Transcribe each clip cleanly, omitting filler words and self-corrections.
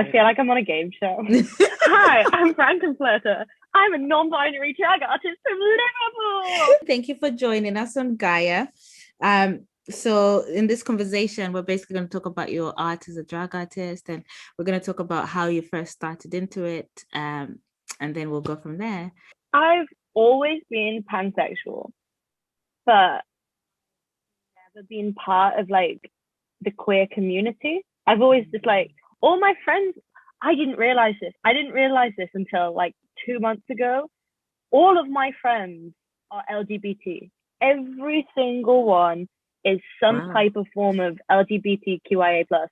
I feel like I'm on a game show. Hi, I'm Franknflirter. I'm a non-binary drag artist from Liverpool. Thank you for joining us on Gyre. So in this conversation, we're basically going to talk about your art as a drag artist, and we're going to talk about how you first started into it, and then we'll go from there. I've always been pansexual, but never been part of like the queer community. I've always just like all my friends. I didn't realize this. I didn't realize this until like 2 months ago. All of my friends are LGBT. Every single one is some type of form of LGBTQIA plus.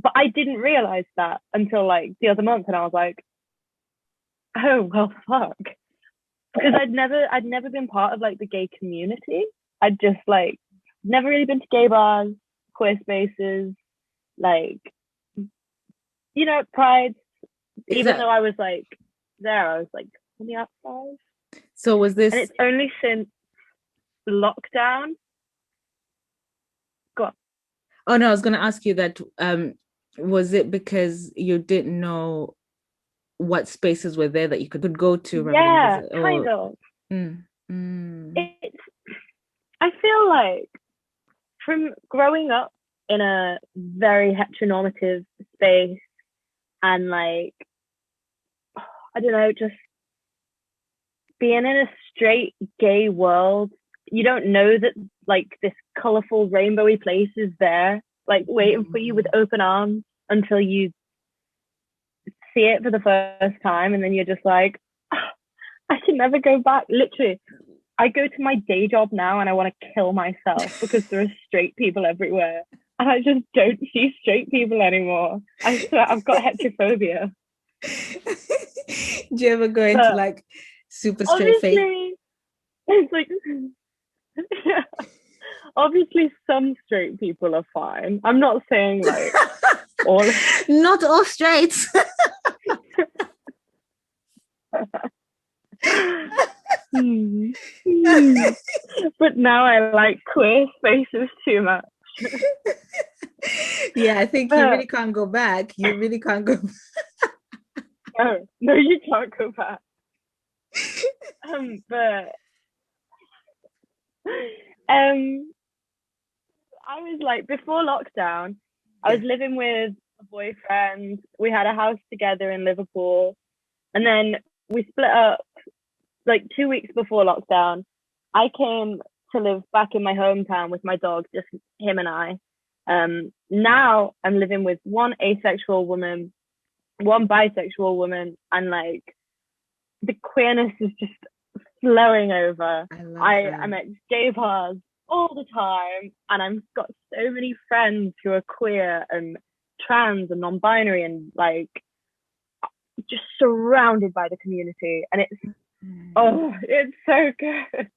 But I didn't realize that until like the other month, and I was like, oh well, fuck. Because I'd never been part of like the gay community. I'd just like never really been to gay bars, queer spaces, like, you know, Pride. Even though I was like there, I was like on the outside. So was this? And it's only since lockdown. Go on. Oh no, I was going to ask you that. Was it because you didn't know what spaces were there that you could go to? Yeah, kind of. I feel like from growing up in a very heteronormative space and like, I don't know, just being in a straight gay world, you don't know that like this colorful rainbowy place is there, like waiting for you with open arms until you see it for the first time, and then you're just like, oh, I can never go back. Literally, I go to my day job now and I want to kill myself because there are straight people everywhere, and I just don't see straight people anymore. I swear, I've got heterophobia. Do you ever go into like super straight face? It's like, yeah. Obviously, some straight people are fine. I'm not saying like all. Not all straights. But now I like queer spaces too much. Yeah, I think you really can't go back. You really can't go back. No, you can't go back. But I was like, before lockdown, I was living with a boyfriend. We had a house together in Liverpool, and then we split up like 2 weeks before lockdown. I came to live back in my hometown with my dog, just him and I. Now I'm living with one asexual woman, one bisexual woman, and like the queerness is just flowing over. I'm at gay bars all the time, and I've got so many friends who are queer and trans and non-binary, and like just surrounded by the community, and it's so good.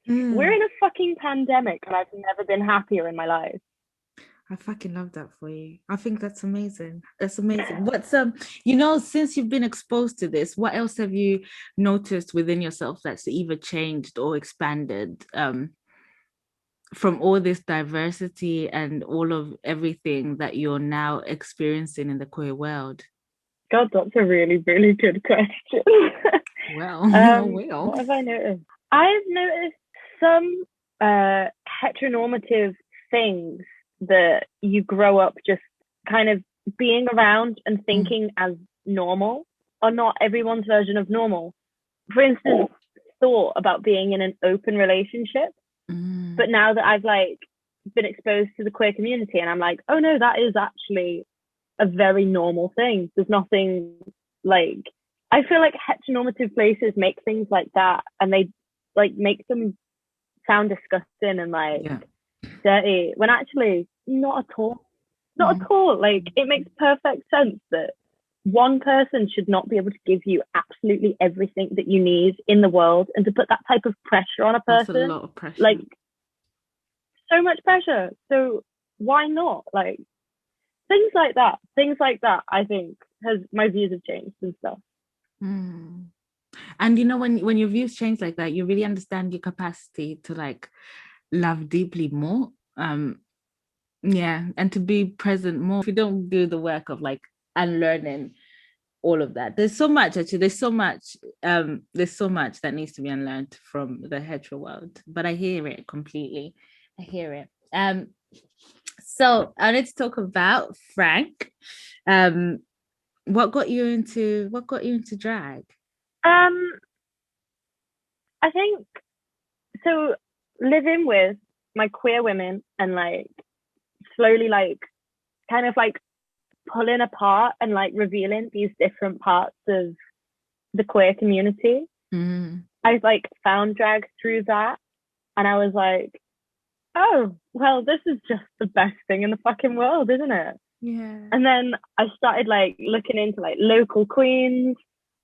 We're in a fucking pandemic, and I've never been happier in my life. I fucking love that for you. I think that's amazing. That's amazing. What's you know, since you've been exposed to this, what else have you noticed within yourself that's either changed or expanded from all this diversity and all of everything that you're now experiencing in the queer world? God, that's a really, really good question. Well, what have I noticed? I've noticed some heteronormative things that you grow up just kind of being around and thinking as normal are not everyone's version of normal. For instance, thought about being in an open relationship, but now that I've like been exposed to the queer community, and I'm like, oh no, that is actually a very normal thing. There's nothing like, I feel like heteronormative places make things like that, and they like make them sound disgusting and like dirty, when actually not at all. Not at all. Like, it makes perfect sense that one person should not be able to give you absolutely everything that you need in the world, and to put that type of pressure on a person. That's a lot of pressure. Like, so much pressure. So why not? Like, things like that, I think my views have changed and stuff. And you know, when your views change like that, you really understand your capacity to like love deeply more, and to be present more. If you don't do the work of like unlearning all of that. There's so much, actually. There's so much that needs to be unlearned from the hetero world. But I hear it completely. I hear it. So I wanted to talk about Frank. What got you into drag? I think so. Living with my queer women and like slowly like kind of like pulling apart and like revealing these different parts of the queer community. I like found drag through that, and I was like, oh well, this is just the best thing in the fucking world, isn't it? Yeah. And then I started like looking into like local queens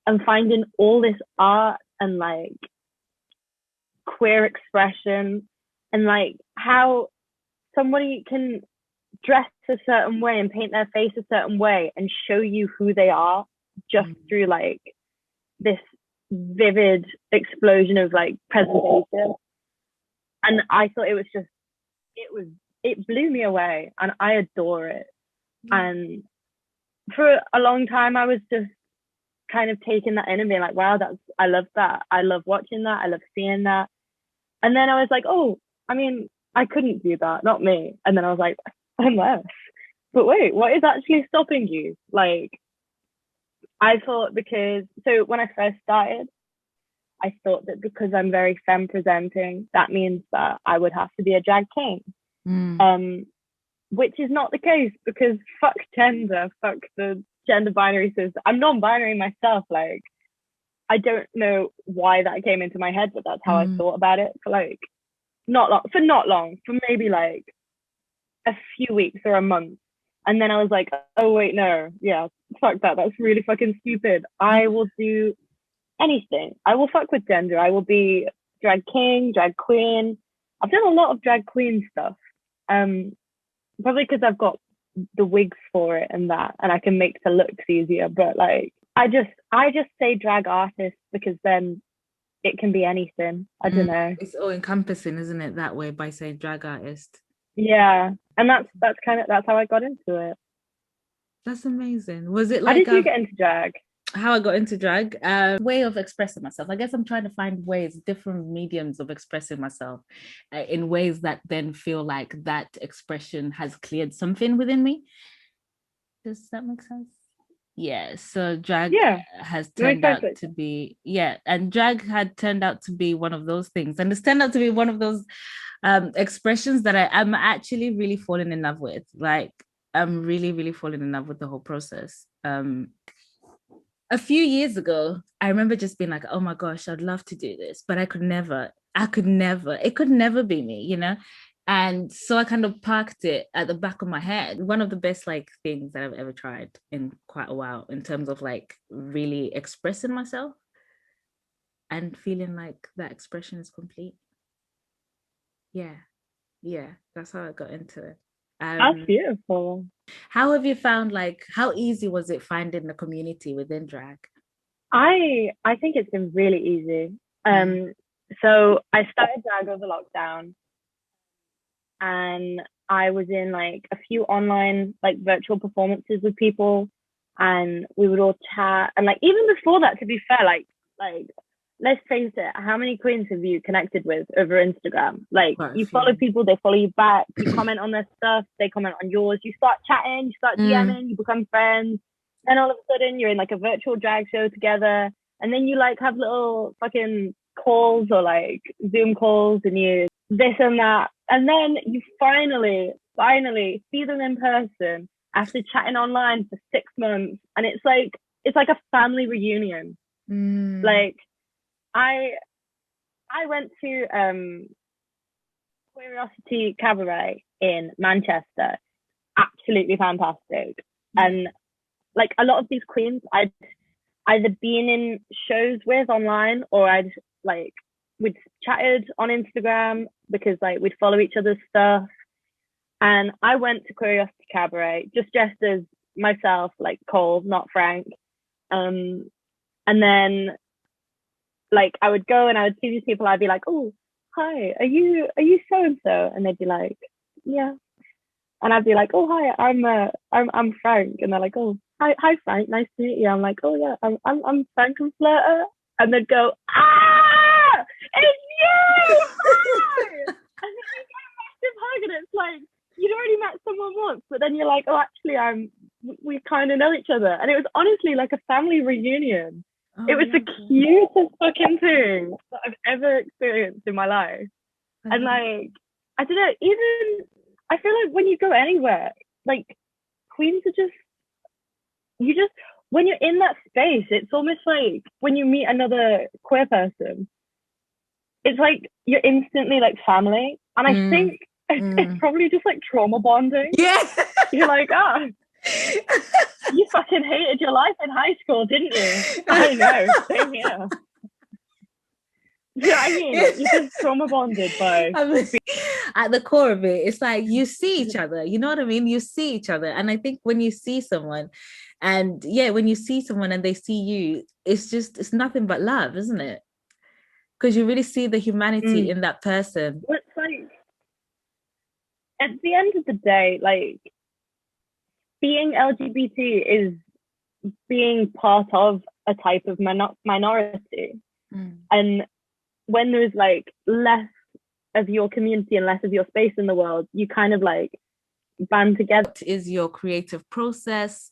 and finding all this art and like queer expression and like how somebody can dress a certain way and paint their face a certain way and show you who they are just through like this vivid explosion of like presentation. And I thought it blew me away, and I adore it. And for a long time I was just kind of taking that in and being like, wow, I love that. I love watching that. I love seeing that. And then I was like, oh, I mean, I couldn't do that, not me. And then I was like, unless, but wait, what is actually stopping you? Like, I thought so when I first started, I thought that because I'm very femme presenting, that means that I would have to be a drag king. Which is not the case, because fuck gender, fuck the gender binary system. I'm non-binary myself. Like, I don't know why that came into my head, but that's how I thought about it for like not long, for maybe like a few weeks or a month. And then I was like, oh wait, no, yeah, fuck that. That's really fucking stupid. I will do anything. I will fuck with gender. I will be drag king, drag queen. I've done a lot of drag queen stuff. Probably because I've got the wigs for it and that, and I can make the looks easier. But like, I just say drag artist because then it can be anything. I don't know. It's all encompassing, isn't it? That way, by saying drag artist. Yeah, and that's how I got into it. That's amazing. Was it like? How did you get into drag? How I got into drag, way of expressing myself. I guess I'm trying to find ways, different mediums of expressing myself in ways that then feel like that expression has cleared something within me. Does that make sense? Yeah. So drag has turned out to be, and drag had turned out to be one of those things. And it's turned out to be one of those expressions that I'm actually really falling in love with. Like, I'm really, really falling in love with the whole process. A few years ago, I remember just being like, oh my gosh, I'd love to do this, but it could never be me, you know? And so I kind of parked it at the back of my head. One of the best like things that I've ever tried in quite a while in terms of like really expressing myself and feeling like that expression is complete. Yeah, that's how I got into it. That's beautiful. How have you found, like, how easy was it finding the community within drag? I think it's been really easy. So I started drag over lockdown, and I was in like a few online like virtual performances with people, and we would all chat. And like even before that, to be fair, like let's face it, how many queens have you connected with over Instagram? Like, you follow people, they follow you back, you comment on their stuff, they comment on yours, you start chatting, you start DMing, you become friends, and all of a sudden you're in like a virtual drag show together, and then you like have little fucking calls or like Zoom calls, and you this and that, and then you finally see them in person after chatting online for 6 months, and it's like a family reunion. Like, I went to Curiosity Cabaret in Manchester. Absolutely fantastic. And like a lot of these queens I'd either been in shows with online, or we'd chatted on Instagram because like we'd follow each other's stuff. And I went to Curiosity Cabaret just dressed as myself, like Cole, not Frank. And then like I would go and I would see these people, I'd be like, oh, hi, are you so and so? And they'd be like, yeah. And I'd be like, oh, hi, I'm Frank. And they're like, oh, hi Frank, nice to meet you. I'm like, oh yeah, I'm Franknflirter, and they'd go, ah, it's you, hi! And then you get a massive hug, and it's like you'd already met someone once, but then you're like, oh, actually, we kind of know each other, and it was honestly like a family reunion. It was the cutest fucking thing that I've ever experienced in my life. And like, I don't know, even I feel like when you go anywhere, like queens are just, you just, when you're in that space, it's almost like when you meet another queer person, it's like you're instantly like family. And I think it's probably just like trauma bonding. Yeah. You're like, oh, you fucking hated your life in high school, didn't you? I know, same here. Yeah, I mean, you're just trauma bonded by. At the core of it, it's like you see each other. You know what I mean? You see each other, and I think when you see someone, and when you see someone and they see you, it's nothing but love, isn't it? Because you really see the humanity in that person. Well, it's like at the end of the day, like being LGBT is being part of a type of minority, and when there's like less of your community and less of your space in the world, you kind of like band together. What is your creative process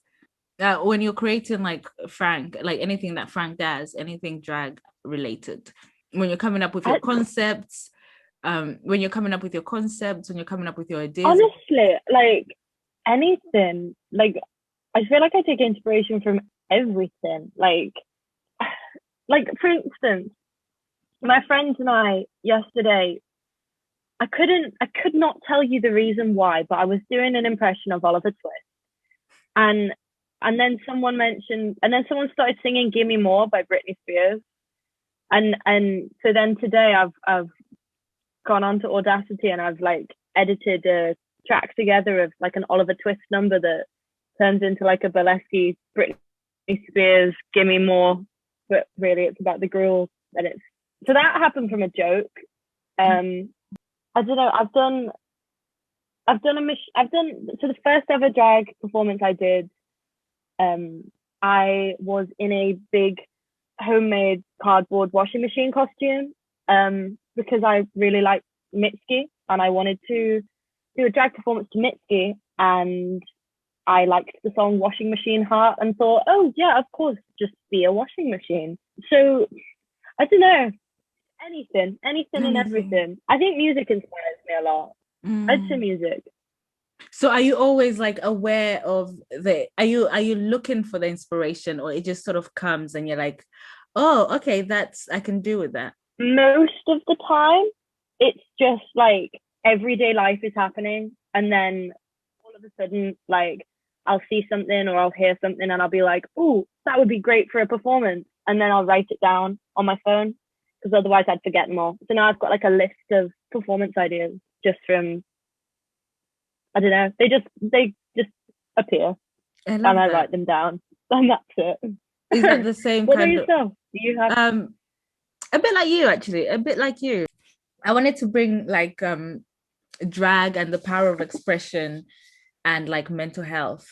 when you're creating like Frank, like anything that Frank does, anything drag related, when you're coming up with your concepts, when you're coming up with your ideas? Honestly, like anything, like I feel like I take inspiration from everything. Like for instance, my friends and I yesterday, I could not tell you the reason why, but I was doing an impression of Oliver Twist, and then someone started singing "Gimme More" by Britney Spears, and so then today I've gone on to Audacity and I've like edited a track together of like an Oliver Twist number that turns into like a burlesque Britney Spears "Gimme More," but really it's about the girl, and it's so that happened from a joke. I don't know. So the first ever drag performance I did, I was in a big homemade cardboard washing machine costume, because I really like Mitski and I wanted to do a drag performance to Mitski, and I liked the song Washing Machine Heart and thought, oh yeah, of course, just be a washing machine. So I don't know. Anything and everything. I think music inspires me a lot. I'd say music. So are you always like aware of are you looking for the inspiration, or it just sort of comes and you're like, oh, okay, I can do with that? Most of the time, it's just like everyday life is happening, and then all of a sudden, like I'll see something or I'll hear something and I'll be like, oh, that would be great for a performance. And then I'll write it down on my phone, because otherwise I'd forget them all. So now I've got like a list of performance ideas just from, I don't know, they just appear and I write them down, and that's it. Is that the same what kind about yourself? Do you have a bit like you, actually, a bit like you? I wanted to bring like drag and the power of expression and like mental health.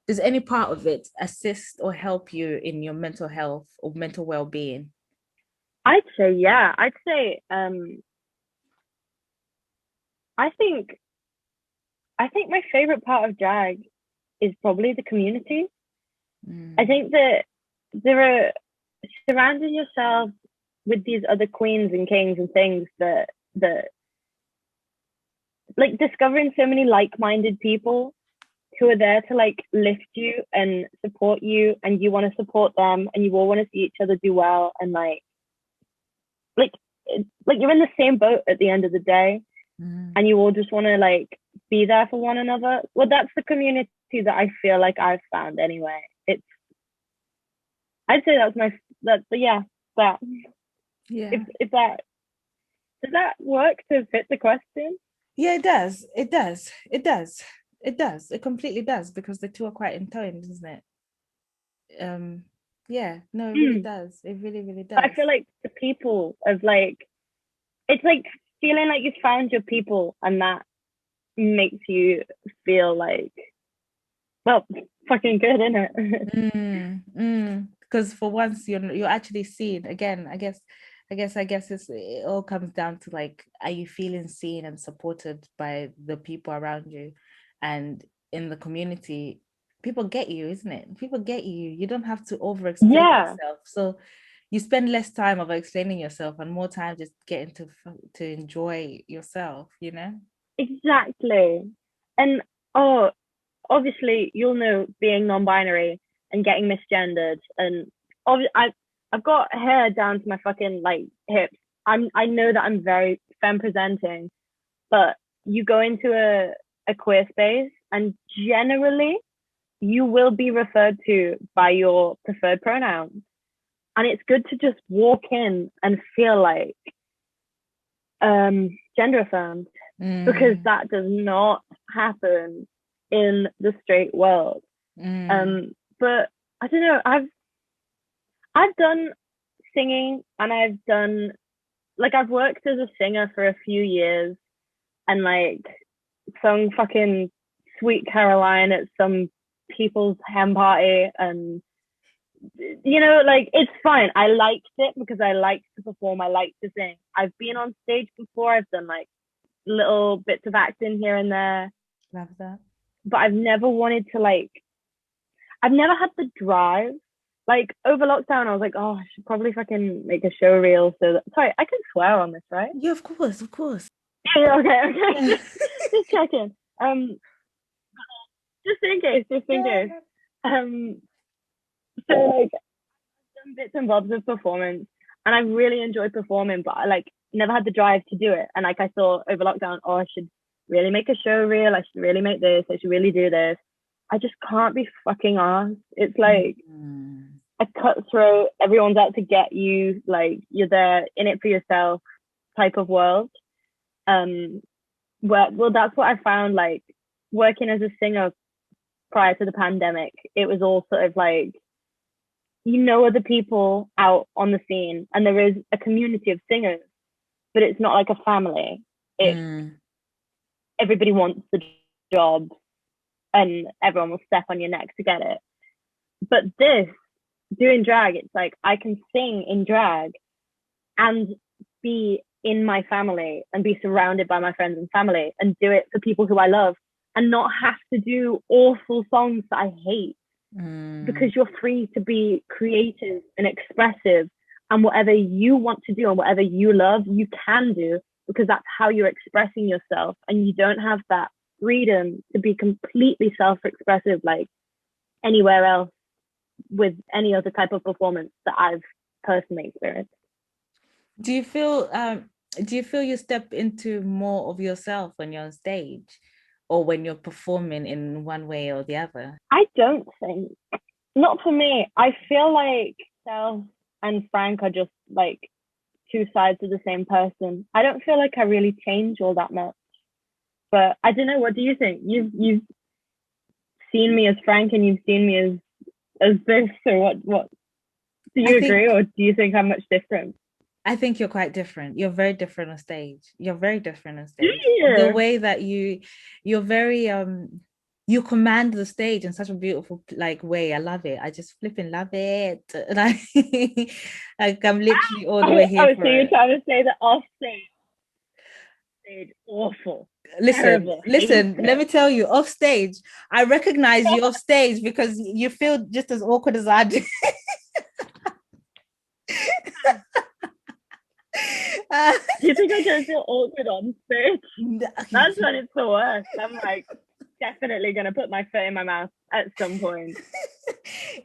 Does any part of it assist or help you in your mental health or mental well-being? I'd say, yeah. I'd say, I think my favorite part of drag is probably the community. I think that there are surrounding yourself with these other queens and kings and things that like discovering so many like-minded people who are there to like lift you and support you, and you want to support them, and you all want to see each other do well, and like you're in the same boat at the end of the day, and you all just want to like be there for one another. Well, that's the community that I feel like I've found anyway. I'd say that's that. If that does that work to fit the question? Yeah, it does. It completely does, because the two are quite entwined, isn't it? Yeah, no, it really does. It really, really does. I feel like the people of like, it's like feeling like you've found your people, and that makes you feel like Well, fucking good, isn't it? Because for once you're actually seen. Again, I guess it all comes down to like, are you feeling seen and supported by the people around you, and in the community? People get you, isn't it? People get you. You don't have to over explain Yeah, yourself. So you spend less time over explaining yourself and more time just getting to enjoy yourself, you know? exactly. And oh, obviously, you'll know being non-binary and getting misgendered, and I've got hair down to my fucking like hips. I know that I'm very femme presenting, but you go into a queer space, and generally you will be referred to by your preferred pronouns. And it's good to just walk in and feel like gender affirmed, because that does not happen in the straight world. But I don't know, I've done singing, and I've worked as a singer for a few years, and like sung fucking Sweet Caroline at some people's hen party, and like it's fine. I liked it because I liked to perform, I like to sing. I've been on stage before, I've done like little bits of acting here and there. Love that. But I've never wanted to I've never had the drive. Like over lockdown, I was like, oh, I should probably fucking make a show reel. Sorry, I can swear on this, right? Yeah, of course, of course. Yeah, okay. Just checking. Just in case. So like, some bits and bobs of performance, and I really enjoyed performing, but I never had the drive to do it. And like I thought over lockdown, oh, I should really make a show reel. I should really make this. I should really do this. I just can't be fucking asked. It's like a cutthroat, everyone's out to get you, like you're there in it for yourself type of world. Well, that's what I found, like working as a singer prior to the pandemic. It was all sort of like, other people out on the scene, and there is a community of singers, but it's not like a family. Everybody wants the job, and everyone will step on your neck to get it. But doing drag, it's like I can sing in drag and be in my family and be surrounded by my friends and family and do it for people who I love, and not have to do awful songs that I hate, because you're free to be creative and expressive, and whatever you want to do and whatever you love, you can do, because that's how you're expressing yourself, and you don't have that freedom to be completely self-expressive like anywhere else with any other type of performance that I've personally experienced. Do you feel you step into more of yourself when you're on stage, or when you're performing in one way or the other? I don't think. Not for me. I feel like Self and Frank are just like two sides of the same person. I don't feel like I really change all that much. But I don't know, what do you think? You've seen me as Frank, and you've seen me as this, or what do you agree, or do you think I'm much different? I think you're quite different. You're very different on stage. You're very different on stage. Yeah. The way that you're very you command the stage in such a beautiful like way. I love it. I just flipping love it. Like I'm literally all the way here. So you're trying to say that off stage awful. Listen, terrible, let me tell you, off stage, I recognize you off stage because you feel just as awkward as I do. You think I don't feel awkward on stage? That's when it's the worst. I'm like definitely gonna put my foot in my mouth at some point.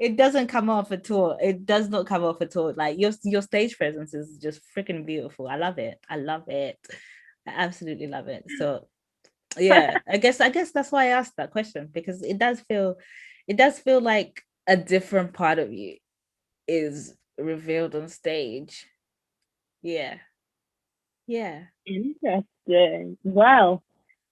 It doesn't come off at all. It does not come off at all. Like your stage presence is just freaking beautiful. I love it. I absolutely love it. So yeah, I guess that's why I asked that question, because it does feel like a different part of you is revealed on stage. Yeah. Interesting. Well,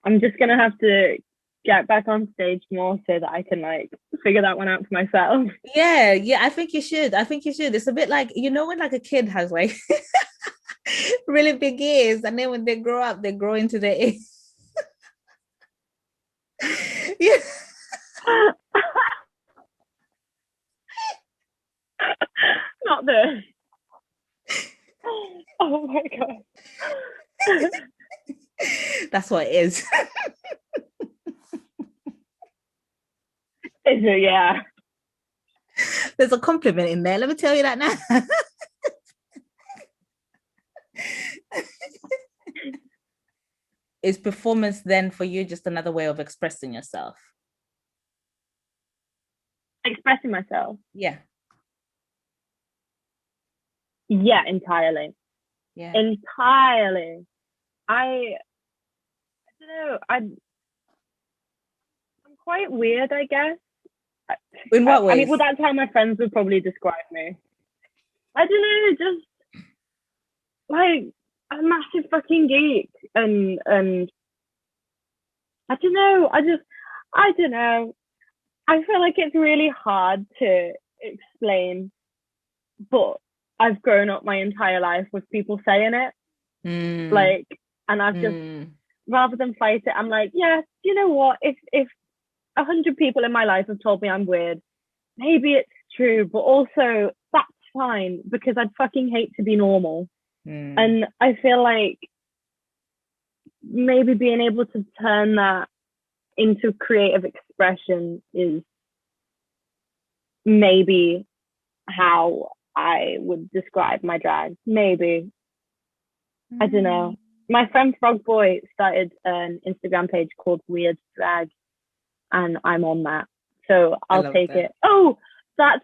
I'm just gonna have to get back on stage more so that I can like figure that one out for myself. Yeah, I think you should. It's a bit like, when like a kid has like really big ears, and then when they grow up, they grow into their ears. Yeah. got this. Oh my god. That's what it is. Is it? Yeah. There's a compliment in there. Let me tell you that now. Is performance then for you just another way of expressing yourself? Expressing myself. Yeah. Yeah, entirely. Yeah. Entirely. I don't know. I'm quite weird, I guess. In what ways? I mean, well, that's how my friends would probably describe me. I don't know, just like a massive fucking geek, and I don't know. I don't know. I feel like it's really hard to explain, but I've grown up my entire life with people saying it, like, and I've just rather than fight it, I'm like, yeah, you know what? If 100 people in my life have told me I'm weird, maybe it's true, but also that's fine because I'd fucking hate to be normal. And I feel like maybe being able to turn that into creative expression is maybe how I would describe my drag. Maybe. I don't know. My friend Frog Boy started an Instagram page called Weird Drag, and I'm on that. So I'll take it. Oh, that's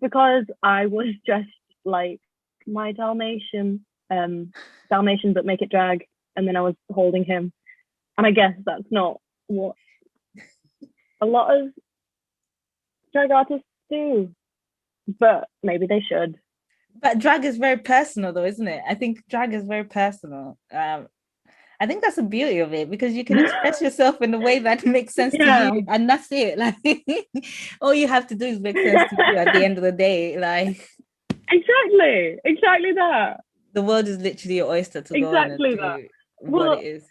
because I was just like my Dalmatian, but make it drag, and then I was holding him. And I guess that's not what a lot of drag artists do, but maybe they should. But drag is very personal though, isn't it? I think drag is very personal. I think that's the beauty of it, because you can express yourself in a way that makes sense to you, and that's it. Like, all you have to do is make sense to you at the end of the day. Like, exactly that. The world is literally your oyster to go on and do what it is.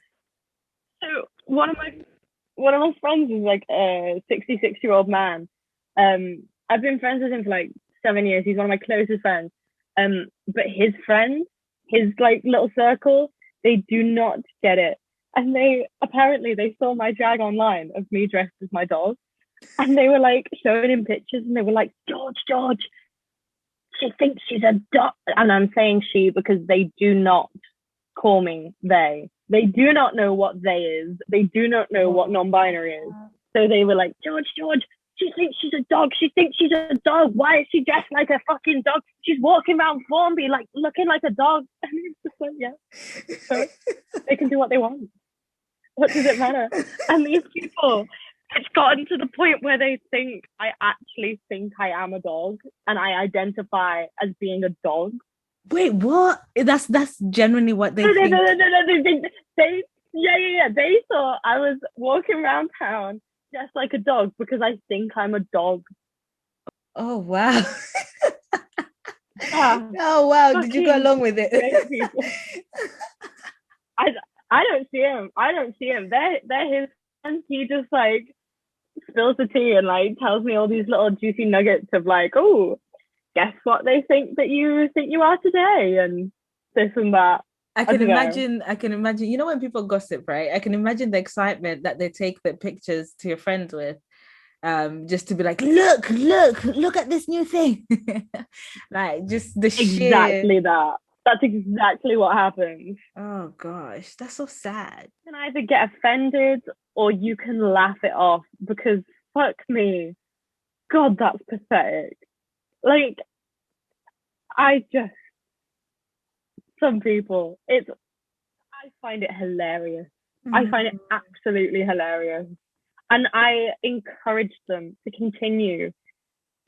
So one of my friends is like a 66-year-old man. I've been friends with him for like 7 years. He's one of my closest friends. But his friends, his like little circle, they do not get it. And they saw my drag online of me dressed as my dog. And they were like showing him pictures, and they were like, George, she thinks she's a dog. And I'm saying she because they do not call me they. They do not know what they is. They do not know what non-binary is. So they were like, George, she thinks she's a dog. She thinks she's a dog. Why is she dressed like a fucking dog? She's walking around Formby like looking like a dog. And it's just like, yeah. So they can do what they want. What does it matter? And these people, it's gotten to the point where they think I actually think I am a dog and I identify as being a dog. Wait, what? That's genuinely what they think. Yeah. They thought I was walking around town just like a dog because I think I'm a dog. Oh wow. Oh wow. Did you go along with it? I don't see him. They're his friends. He just like spills the tea and like tells me all these little juicy nuggets of like, oh, guess what they think that you think you are today, and this and that. I can imagine, you know, when people gossip, right? I can imagine the excitement that they take the pictures to your friends with, just to be like, look at this new thing. Like, just the exactly that. That's exactly what happens. Oh gosh, that's so sad. You can either get offended or you can laugh it off, because fuck me, God, that's pathetic. Like, some people, I find it hilarious. I find it absolutely hilarious. And I encourage them to continue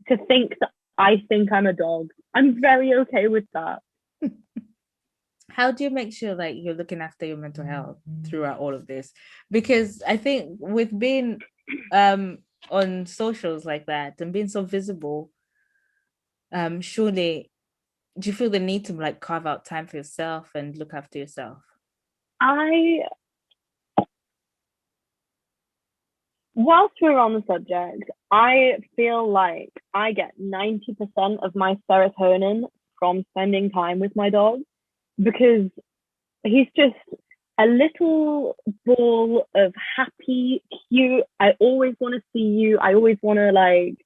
to think that I think I'm a dog. I'm very okay with that. How do you make sure like you're looking after your mental health throughout all of this? Because I think with being on socials like that and being so visible, surely, do you feel the need to like carve out time for yourself and look after yourself? Whilst we're on the subject, I feel like I get 90% of my serotonin from spending time with my dog because he's just a little ball of happy, cute. I always want to see you. I always want to like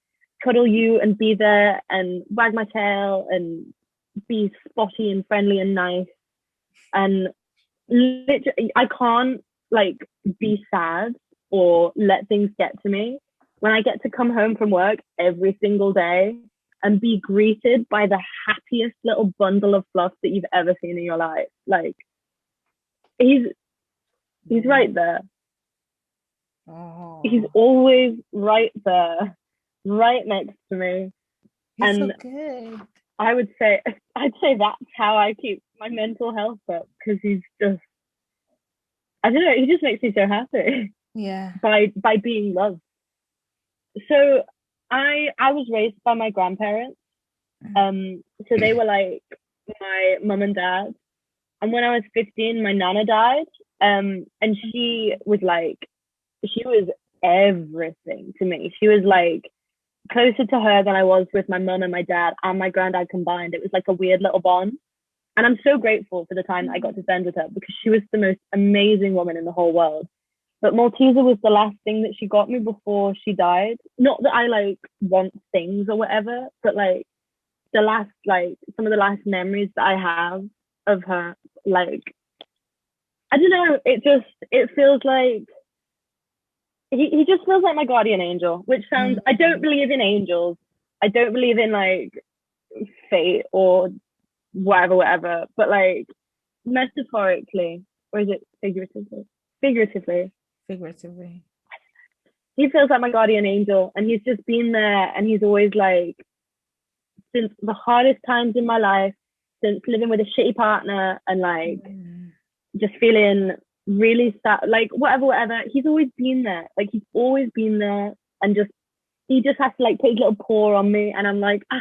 cuddle you and be there and wag my tail and be spotty and friendly and nice. And literally, I can't like be sad or let things get to me when I get to come home from work every single day and be greeted by the happiest little bundle of fluff that you've ever seen in your life. Like he's right there. Oh, He's always right there, right next to me. he's And so good. I'd say that's how I keep my mental health up because he's just, I don't know, he just makes me so happy Yeah. by being loved. So I was raised by my grandparents. So they were like my mum and dad. And when I was 15, my nana died. And she was everything to me. She was like closer to her than I was with my mum and my dad and my granddad combined. It was like a weird little bond. And I'm so grateful for the time that I got to spend with her because she was the most amazing woman in the whole world. But Malteser was the last thing that she got me before she died. Not that I like want things or whatever, but like the last, like some of the last memories that I have of her, like, I don't know, it feels like, he just feels like my guardian angel, which sounds, I don't believe in angels. I don't believe in like fate or whatever, but like metaphorically, or is it figuratively? Figuratively. He feels like my guardian angel, and he's just been there, and he's always like, since the hardest times in my life, since living with a shitty partner and like just feeling really sad, like whatever, he's always been there. Like he's always been there, and just he just has to like put his little paw on me, and I'm like, I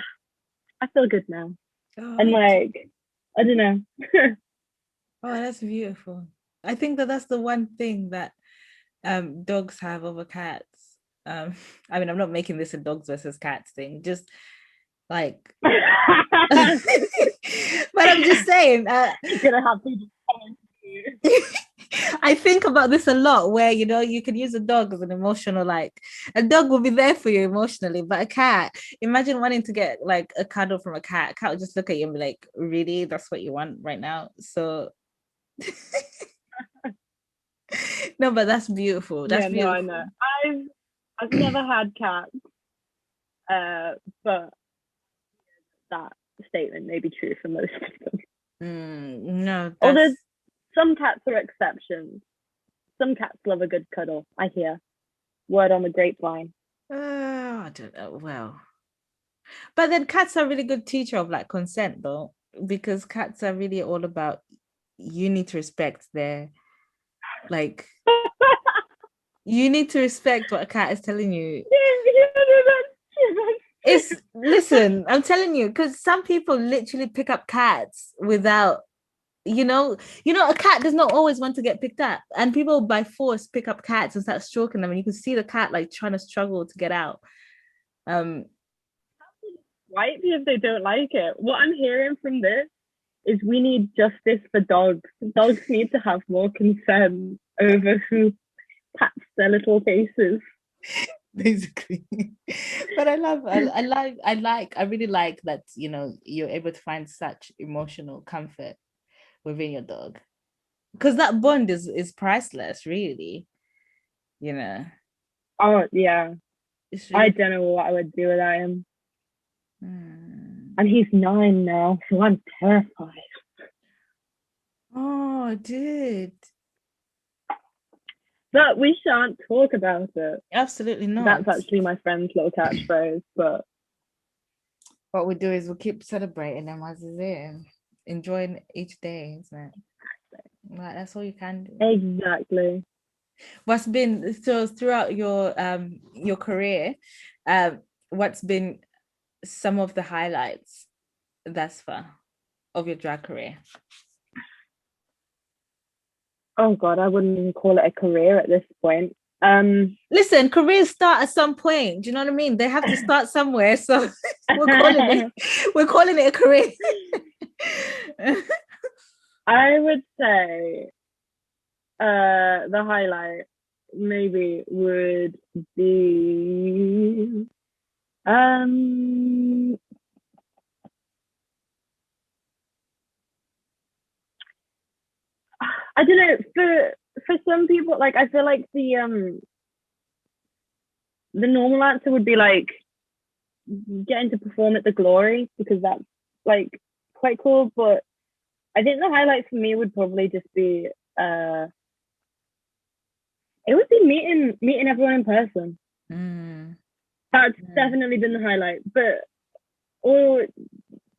feel good now. And like, I don't know. Oh, that's beautiful. I think that's the one thing that dogs have over cats. I mean, I'm not making this a dogs versus cats thing, just like but I'm just saying you're gonna have to I think about this a lot where you can use a dog as an emotional, like a dog will be there for you emotionally, but a cat, imagine wanting to get like a cuddle from a cat will just look at you and be like, really, that's what you want right now? So no, but that's beautiful. That's beautiful. I know. I've never had cats, but that statement may be true for most of them. No, although some cats are exceptions. Some cats love a good cuddle, I hear. Word on the grapevine. I don't know. Well, but then cats are a really good teacher of like consent though, because cats are really all about, you need to respect their, like you need to respect what a cat is telling you. Listen, I'm telling you, because some people literally pick up cats without, a cat does not always want to get picked up, and people by force pick up cats and start stroking them, and you can see the cat like trying to struggle to get out. Right, if they don't like it. What I'm hearing from this is we need justice for dogs. Dogs need to have more consent over who pats their little faces. Basically. But I really like that, you're able to find such emotional comfort within your dog, because that bond is priceless, really. Oh yeah, really... I don't know what I would do without him. And he's 9 now, so I'm terrified. Oh, dude. But we shan't talk about it. Absolutely not. That's actually my friend's little catchphrase. But what we do is we'll keep celebrating them as it is, enjoying each day, isn't it? Like, that's all you can do. Exactly. What's been throughout your career, what's been some of the highlights thus far of your drag career? Oh God, I wouldn't even call it a career at this point. Listen, careers start at some point. Do you know what I mean? They have to start somewhere. So we're calling it a career. I would say the highlight maybe would be I don't know, for some people, like I feel like the normal answer would be like getting to perform at the Glory, because that's like quite cool. But I think the highlight for me would probably just be it would be meeting everyone in person. That's definitely been the highlight. But or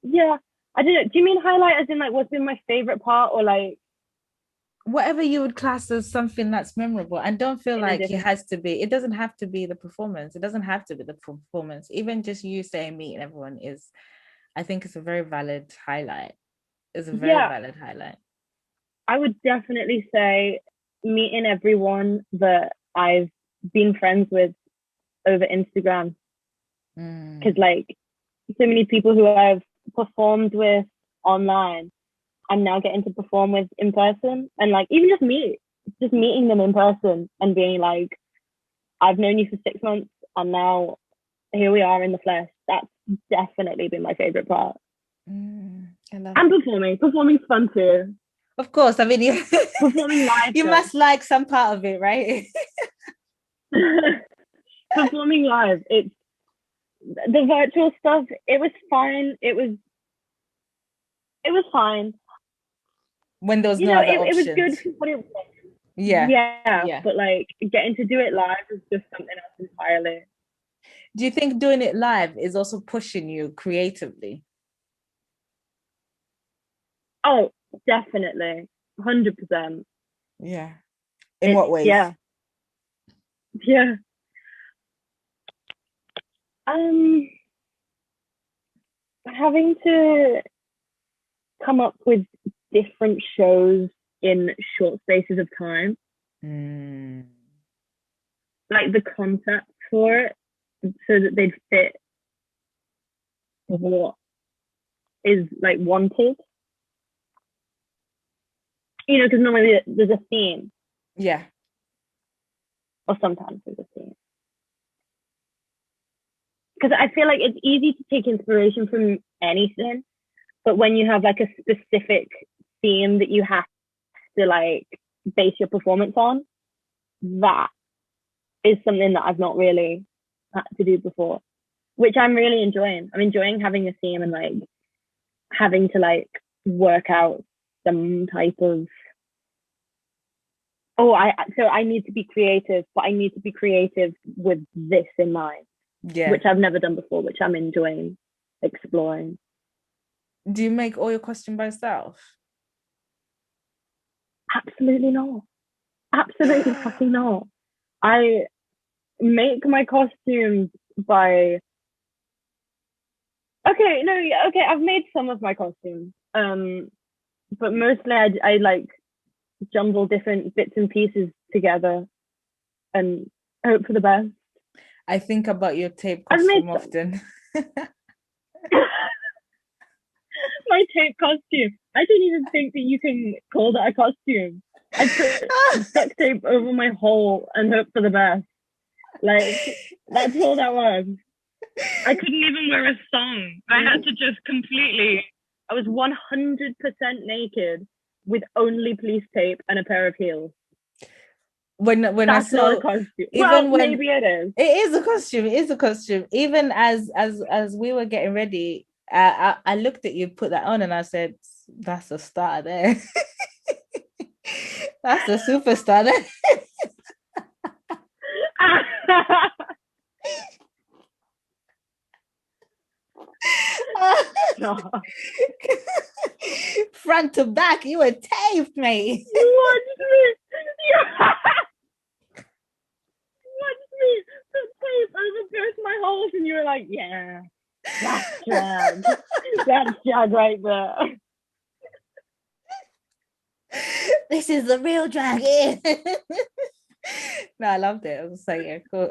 yeah, I don't know. Do you mean highlight as in like what's been my favorite part, or like whatever you would class as something that's memorable? And don't feel like it has to be, it doesn't have to be the performance. It doesn't have to be the performance. Even just you saying meeting everyone is, I think it's a very valid highlight. It's a very valid highlight. I would definitely say meeting everyone that I've been friends with over Instagram. Because like so many people who I've performed with online, I'm now getting to perform with in person. And like even just meeting them in person and being like, I've known you for 6 months and now here we are in the flesh. That's definitely been my favorite part. And performing's fun too. Of course, I mean, performing live. You must like some part of it, right? Performing live, it's the virtual stuff. It was fine. It was fine. When there was no other options. It was good for what it was. Yeah. But like getting to do it live is just something else entirely. Do you think doing it live is also pushing you creatively? Oh, definitely. 100%. Yeah. In what ways? Yeah. Having to come up with different shows in short spaces of time. Like the concept for it, so that they'd fit what is like wanted. You know, because normally there's a theme. Yeah. Or sometimes there's a theme. Because I feel like it's easy to take inspiration from anything, but when you have like a specific theme that you have to like base your performance on, that is something that I've not really had to do before, which I'm really enjoying. I'm enjoying having a theme and like having to like work out some type of I need to be creative, but I need to be creative with this in mind. Yeah. Which I've never done before, which I'm enjoying exploring. Do you make all your costume by yourself? Absolutely not. Absolutely fucking not. I make my costumes by I've made some of my costumes. But mostly I like jumble different bits and pieces together and hope for the best. I think about your tape costume often. My tape costume. I don't even think that you can call that a costume. I put duct tape over my hole and hope for the best. Like, that's all that was. I couldn't even wear a thong. I had to just I was 100% naked with only police tape and a pair of heels. When that's I saw, not a costume. Maybe it is. It is a costume. It is a costume. Even as we were getting ready, I looked at you, put that on, and I said, "That's a star there. That's a superstar there." Front to back, you were taped, mate. You watched me put tape over both my holes, and you were like, "Yeah, that's drag. That's drag right there." This is the real drag. No, I loved it. I was like, yeah, cool.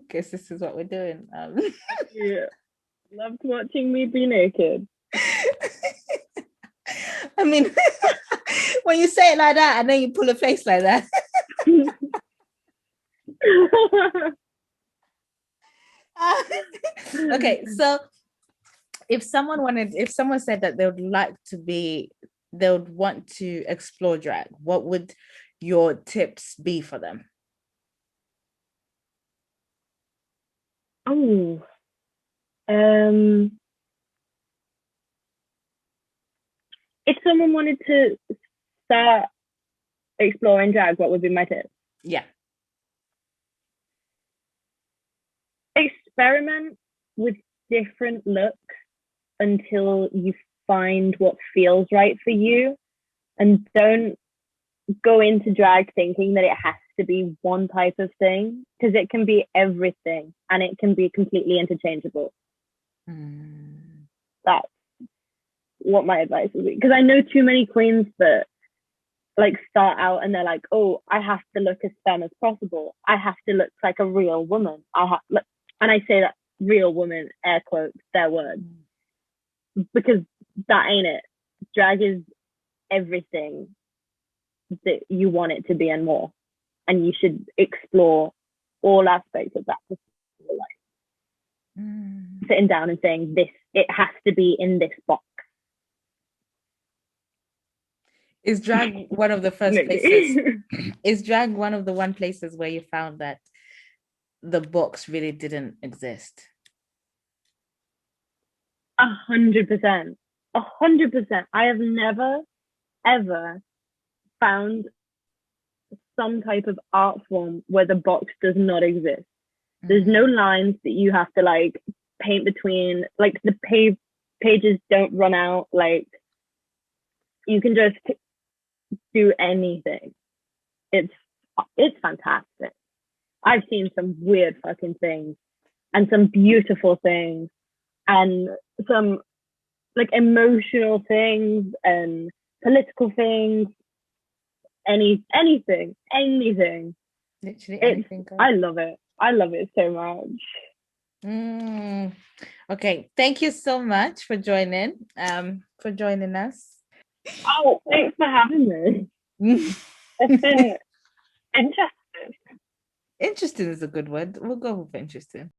Guess this is what we're doing. Yeah. Loved watching me be naked. I mean, when you say it like that, and then you pull a face like that. Okay, so if someone said that they would want to explore drag, what would your tips be for them? Oh, if someone wanted to start exploring drag, what would be my tip? Yeah. Experiment with different looks until you find what feels right for you, and don't go into drag thinking that it has to be one type of thing, because it can be everything and it can be completely interchangeable. That's what my advice would be, because I know too many queens that like start out and they're like, oh, I have to look as femme as possible, I have to look like a real woman, and I say that real woman, air quotes, their words, because that ain't it. Drag is everything that you want it to be and more, and you should explore all aspects of that for your life. Sitting down and saying, this, it has to be in this box. Is drag one of the first places? Is drag one of the places where you found that the box really didn't exist? 100%. 100%. I have never, ever found some type of art form where the box does not exist. There's no lines that you have to like paint between, like the pages don't run out, like you can just do anything. It's fantastic. I've seen some weird fucking things and some beautiful things and some like emotional things and political things. Anything. Literally anything. I love it. I love it so much. Okay, thank you so much for joining us. Oh, thanks for having me. It's been interesting. Interesting is a good word. We'll go with interesting.